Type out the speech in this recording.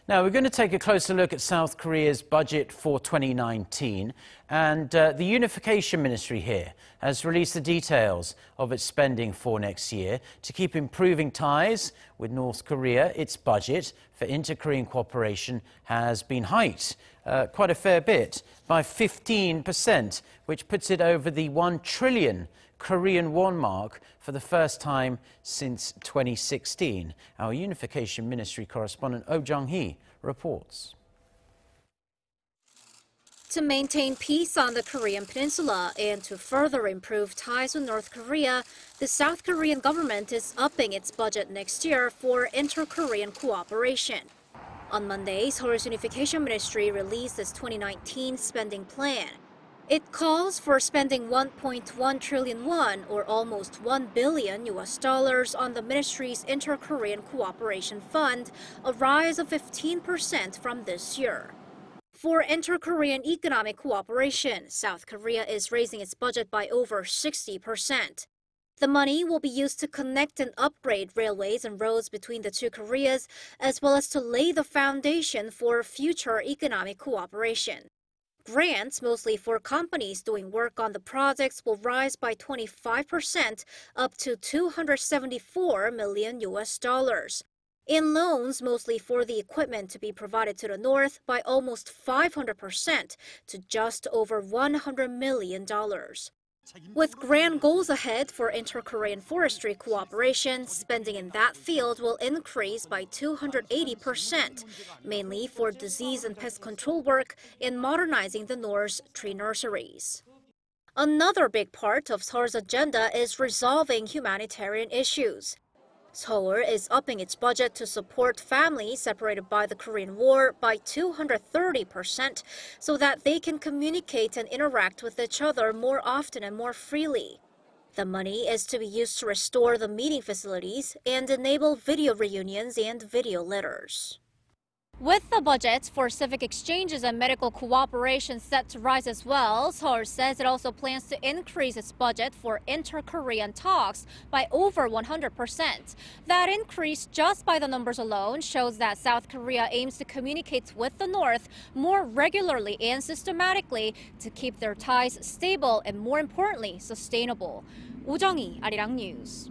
Now, we're going to take a closer look at South Korea's budget for 2019. And the Unification Ministry here has released the details of its spending for next year. To keep improving ties with North Korea, its budget for inter-Korean cooperation has been hiked quite a fair bit, by 15%, which puts it over the 1 trillion Korean won mark for the first time since 2016. Our Unification Ministry correspondent Jung-hee reports. To maintain peace on the Korean Peninsula and to further improve ties with North Korea, the South Korean government is upping its budget next year for inter-Korean cooperation. On Monday, Seoul's Unification Ministry released its 2019 spending plan. It calls for spending 1.1 trillion won, or almost $1 billion on the ministry's Inter-Korean Cooperation Fund, a rise of 15% from this year. For inter-Korean economic cooperation, South Korea is raising its budget by over 60%. The money will be used to connect and upgrade railways and roads between the two Koreas, as well as to lay the foundation for future economic cooperation. Grants, mostly for companies doing work on the projects, will rise by 25%, up to $274 million. In loans, mostly for the equipment to be provided to the north, by almost 500% to just over $100 million. With grand goals ahead for inter-Korean forestry cooperation, spending in that field will increase by 280%, mainly for disease and pest control work and modernizing the North's tree nurseries. Another big part of Seoul's agenda is resolving humanitarian issues. Seoul is upping its budget to support families separated by the Korean War by 230% so that they can communicate and interact with each other more often and more freely. The money is to be used to restore the meeting facilities and enable video reunions and video letters. With the budget for civic exchanges and medical cooperation set to rise as well, Seoul says it also plans to increase its budget for inter-Korean talks by over 100%. That increase just by the numbers alone shows that South Korea aims to communicate with the North more regularly and systematically to keep their ties stable and, more importantly, sustainable. Jung-hee, Arirang News.